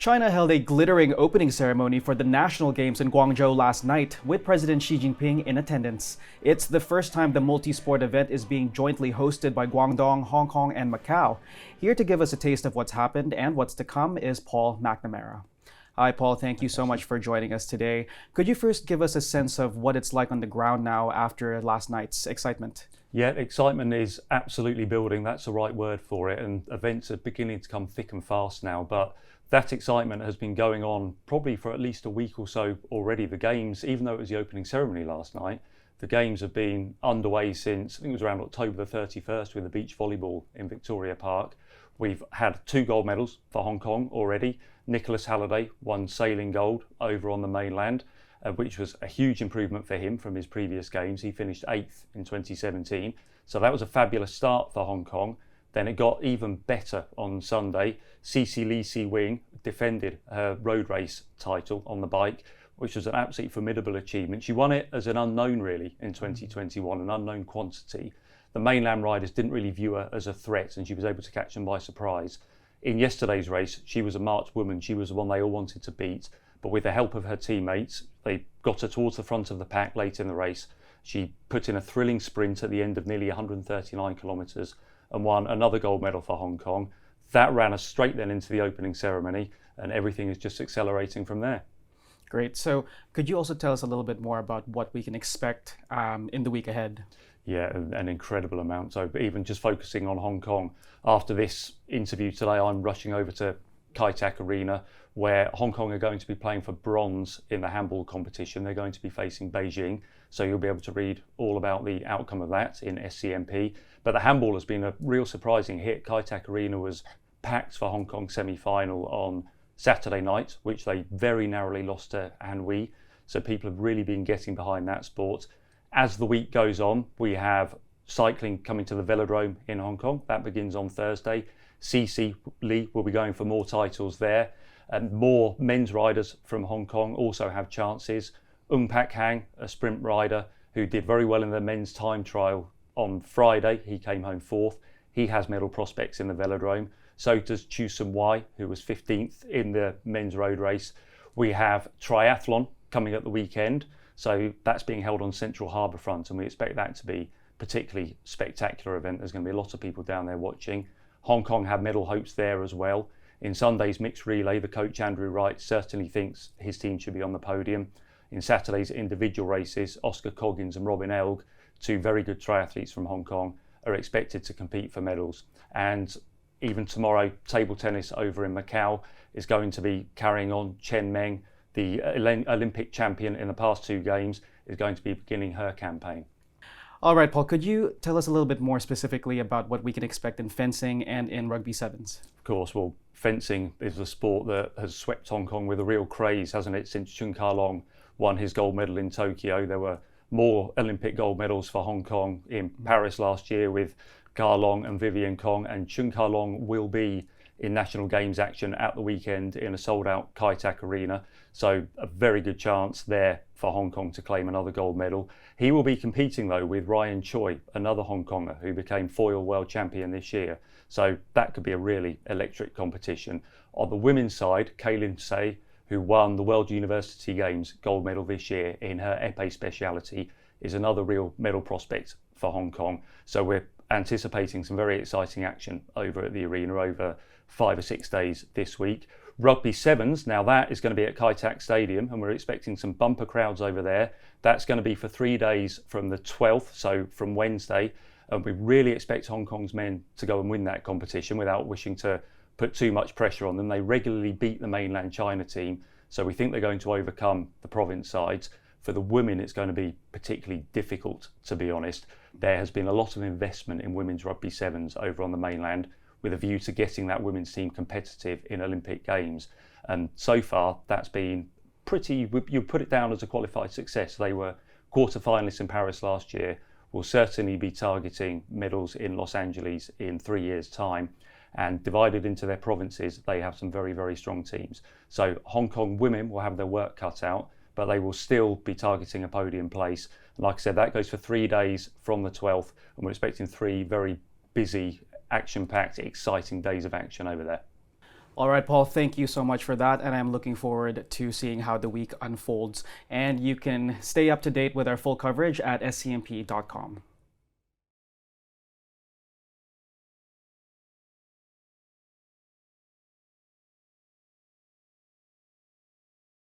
China held a glittering opening ceremony for the national games in Guangzhou last night, with President Xi Jinping in attendance. It's the first time the multi-sport event is being jointly hosted by Guangdong, Hong Kong, and Macau. Here to give us a taste of what's happened and what's to come is Paul McNamara. Hi, Paul. Thank you so much for joining us today. Could you first give us a sense of what it's like on the ground now after last night's excitement? Yeah, excitement is absolutely building. That's the right word for it. And events are beginning to come thick and fast now. But that excitement has been going on probably for at least a week or so already. The games, even though it was the opening ceremony last night, the games have been underway since, I think it was around October the 31st with the beach volleyball in Victoria Park. We've had 2 gold medals for Hong Kong already. Nicholas Halliday won sailing gold over on the mainland, which was a huge improvement for him from his previous games. He finished 8th in 2017. So that was a fabulous start for Hong Kong. Then it got even better on Sunday. Cici Lee Si Wing defended her road race title on the bike, which was an absolutely formidable achievement. She won it as an unknown really in 2021, an unknown quantity. The mainland riders didn't really view her as a threat and she was able to catch them by surprise. In yesterday's race, she was a marked woman. She was the one they all wanted to beat. But with the help of her teammates, they got her towards the front of the pack late in the race. She put in a thrilling sprint at the end of nearly 139 kilometres and won another gold medal for Hong Kong. That ran us straight then into the opening ceremony, and everything is just accelerating from there. Great. So could you also tell us a little bit more about what we can expect in the week ahead? Yeah, an incredible amount. So even just focusing on Hong Kong, after this interview today, I'm rushing over to Kai Tak Arena, where Hong Kong are going to be playing for bronze in the handball competition. They're going to be facing Beijing, so you'll be able to read all about the outcome of that in SCMP. But the handball has been a real surprising hit. Kai Tak Arena was packed for Hong Kong semi-final on Saturday night, which they very narrowly lost to Anhui. So people have really been getting behind that sport. As the week goes on, we have cycling coming to the velodrome in Hong Kong. That begins on Thursday. Cici Lee will be going for more titles there, and more men's riders from Hong Kong also have chances. Pak Hang, a sprint rider who did very well in the men's time trial on Friday, he came home 4th. He has medal prospects in the velodrome. So does Chu Sun Wai, who was 15th in the men's road race. We have triathlon coming at the weekend. So that's being held on Central Harbourfront, and we expect that to be a particularly spectacular event. There's going to be a lot of people down there watching. Hong Kong have medal hopes there as well. In Sunday's mixed relay, the coach Andrew Wright certainly thinks his team should be on the podium. In Saturday's individual races, Oscar Coggins and Robin Elg, 2 very good triathletes from Hong Kong, are expected to compete for medals. And even tomorrow, table tennis over in Macau is going to be carrying on. Chen Meng, the Olympic champion in the past 2 games, is going to be beginning her campaign. All right, Paul, could you tell us a little bit more specifically about what we can expect in fencing and in rugby sevens? Of course, well, fencing is a sport that has swept Hong Kong with a real craze, hasn't it, since Chun Ka-long won his gold medal in Tokyo. There were more Olympic gold medals for Hong Kong in Paris last year with Ka-long and Vivian Kong, and Chun Ka-long will be in National Games action at the weekend in a sold-out Kai Tak Arena. So a very good chance there for Hong Kong to claim another gold medal. He will be competing though with Ryan Choi, another Hong Konger who became foil world champion this year. So that could be a really electric competition. On the women's side, Kaylin Say, who won the World University Games gold medal this year in her épée speciality, is another real medal prospect for Hong Kong. So we're anticipating some very exciting action over at the arena over 5 or 6 days this week. Rugby sevens, now that is going to be at Kai Tak Stadium, and we're expecting some bumper crowds over there. That's going to be for 3 days from the 12th, so from Wednesday. And we really expect Hong Kong's men to go and win that competition without wishing to put too much pressure on them. They regularly beat the mainland China team, so we think they're going to overcome the province sides. For the women, it's going to be particularly difficult, to be honest. There has been a lot of investment in women's rugby sevens over on the mainland, with a view to getting that women's team competitive in Olympic Games. And so far, that's been pretty, you put it down as a qualified success. They were quarter-finalists in Paris last year, will certainly be targeting medals in Los Angeles in 3 years' time. And divided into their provinces, they have some very, very strong teams. So Hong Kong women will have their work cut out, but they will still be targeting a podium place. And like I said, that goes for 3 days from the 12th, and we're expecting 3 very busy, action-packed, exciting days of action over there. All right, Paul, thank you so much for that. And I'm looking forward to seeing how the week unfolds. And you can stay up to date with our full coverage at scmp.com.